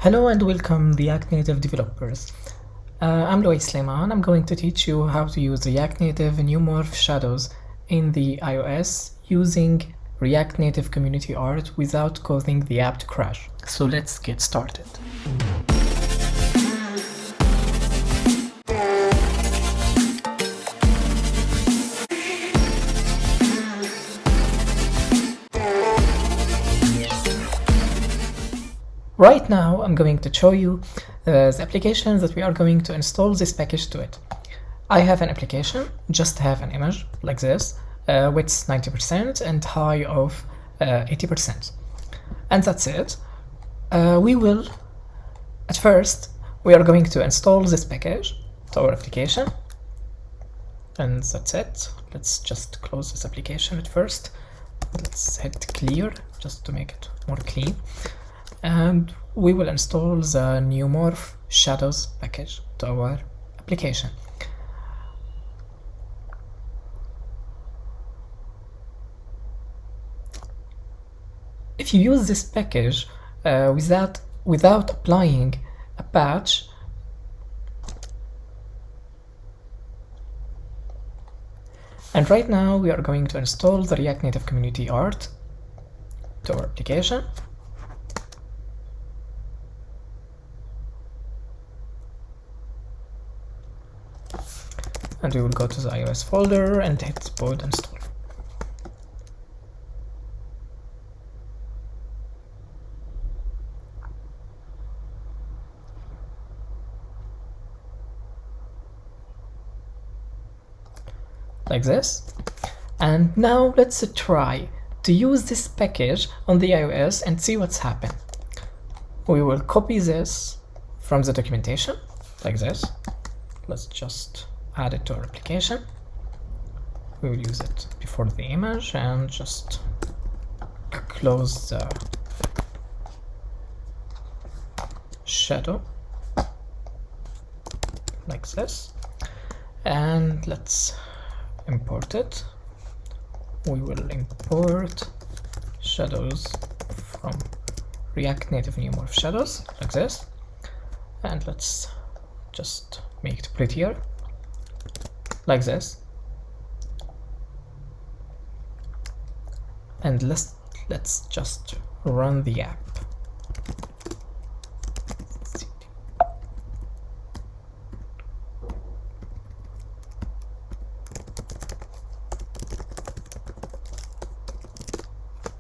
Hello and welcome React Native developers. I'm Louis Sleiman. I'm going to teach you how to use react-native-neomorph-shadows in the iOS using React Native community art without causing the app to crash. So let's get started. Right now, I'm going to show you the application that we are going to install this package to it. I have an application, just have an image like this, width 90% and high of 80%. And that's it. At first, we are going to install this package to our application. And that's it. Let's just close this application at first. Let's hit clear just to make it more clean. And we will install the neomorph-shadows package to our application. If you use this package without applying a patch, and right now we are going to install the React Native community art to our application. And we will go to the iOS folder and hit pod install. Like this. And now let's try to use this package on the iOS and see what's happened. We will copy this from the documentation like this. Let's just add it to our application. We will use it before the image and just close the shadow like this, and let's import it. We will import shadows from React Native Neomorph-shadows like this, and let's just make it prettier like this. And let's just run the app.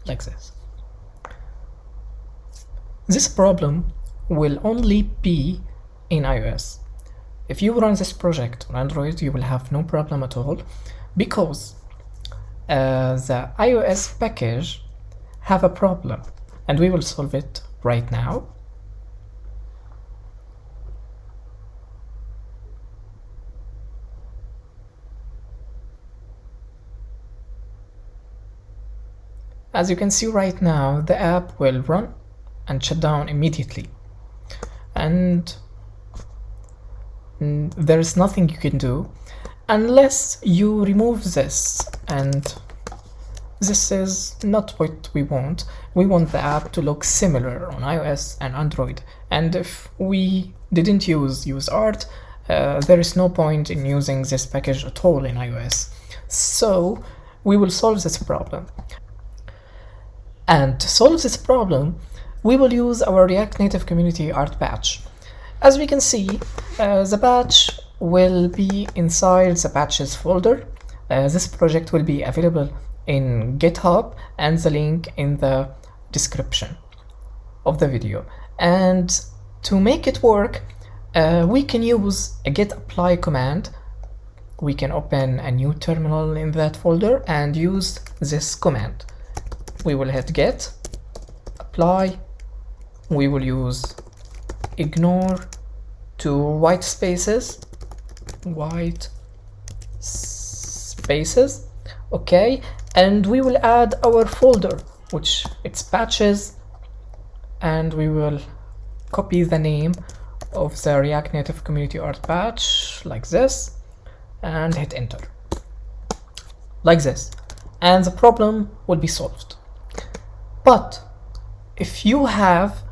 Like this. This problem will only be in iOS. If you run this project on Android, you will have no problem at all, because the iOS package have a problem, and we will solve it right now. As you can see right now, the app will run and shut down immediately, and there is nothing you can do unless you remove this, and this is not what we want. We want the app to look similar on iOS and Android, and if we didn't use useArt, there is no point in using this package at all in iOS. So we will solve this problem. And to solve this problem, we will use our React Native community art patch. As we can see, the patch will be inside the patches folder. This project will be available in GitHub, and the link in the description of the video. And to make it work, we can use a git apply command. We can open a new terminal in that folder and use this command. We will hit git apply. We will use ignore to white spaces, okay, and we will add our folder, which it's patches, and we will copy the name of the React Native community art patch like this, and hit enter like this, and the problem will be solved. But if you have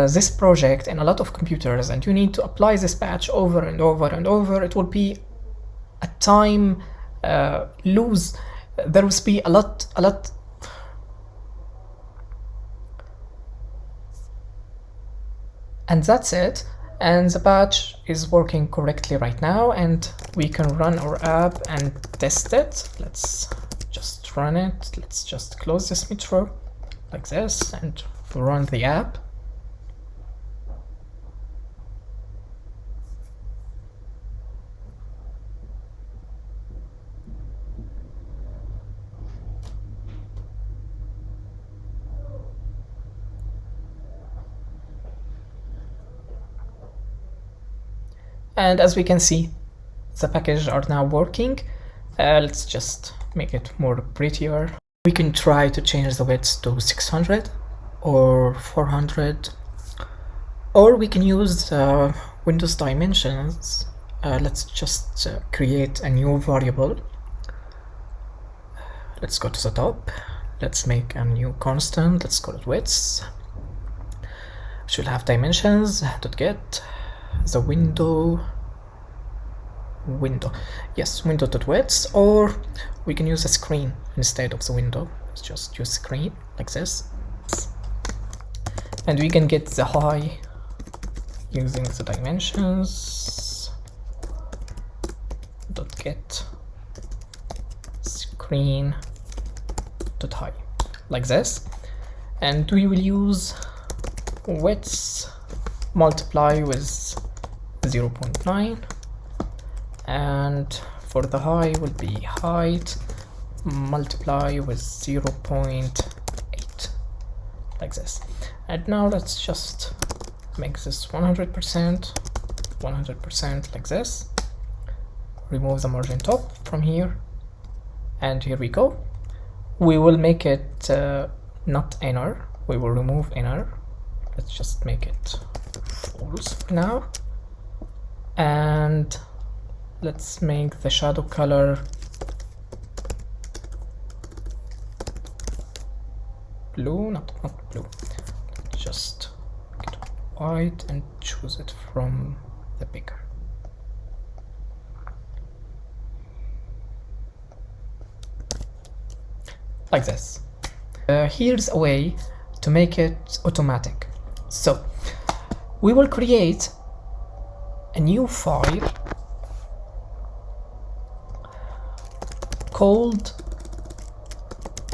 this project in a lot of computers and you need to apply this patch over and over and over, it will be a time lose. There will be a lot. And that's it. And the patch is working correctly right now, and we can run our app and test it. Let's just run it. Let's just close this metro like this and run the app. And as we can see, the packages are now working. Let's just make it more prettier. We can try to change the width to 600 or 400, or we can use Windows dimensions. Let's just create a new variable. Let's go to the top. Let's make a new constant. Let's call it width. Should have dimensions. .get the window, yes, window.width, or we can use a screen instead of the window. Let's just use screen like this, and we can get the high using the dimensions. .get screen .high like this, and we will use width multiply with 0.9, and for the high will be height multiply with 0.8 like this. And now let's just make this 100% like this. Remove the margin top from here, and here we go. We will make it not inner, we will remove inner. Let's just make it false for now, and let's make the shadow color blue, not blue. Let's just get white and choose it from the picker. Like this. Here's a way to make it automatic. So we will create a new file called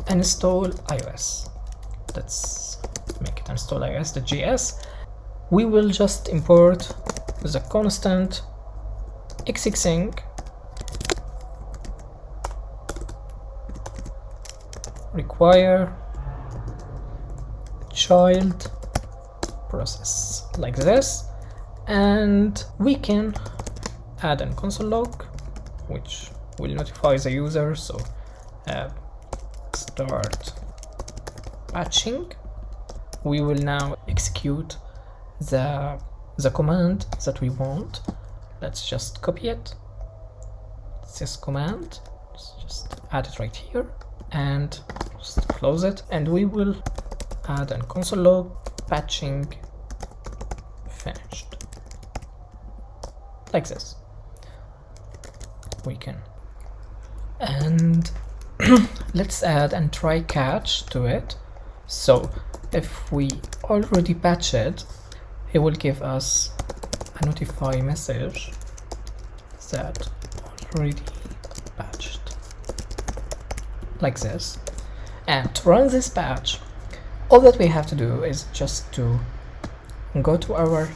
install iOS. Let's make it install iOS.js. We will just import the constant xxing require child process like this, and we can add a console log which will notify the user. So start patching. We will now execute the command that we want. Let's just copy it, this command, let's just add it right here and just close it, and we will add a console log patching finished like this. We can, and let's add and try catch to it. So if we already patch it, it will give us a notify message that already patched like this. And to run this patch, all that we have to do is just to go to our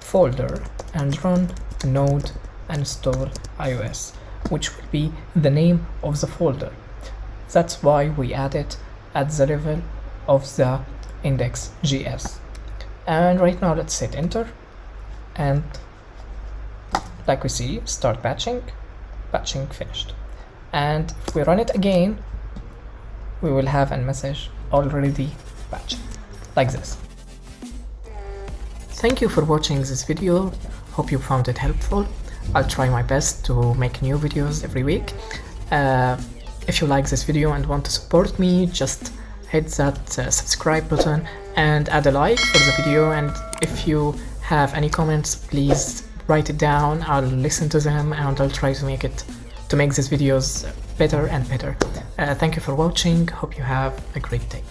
folder and run node install iOS, which will be the name of the folder. That's why we add it at the level of the index.js. And right now let's hit enter, and like we see, start patching finished. And if we run it again, we will have a message already patched like this. Thank you for watching this video. Hope you found it helpful. I'll try my best to make new videos every week. If you like this video and want to support me, just hit that subscribe button and add a like for the video, and if you have any comments, please write it down. I'll listen to them and I'll try to make these videos better and better. Thank you for watching. Hope you have a great day.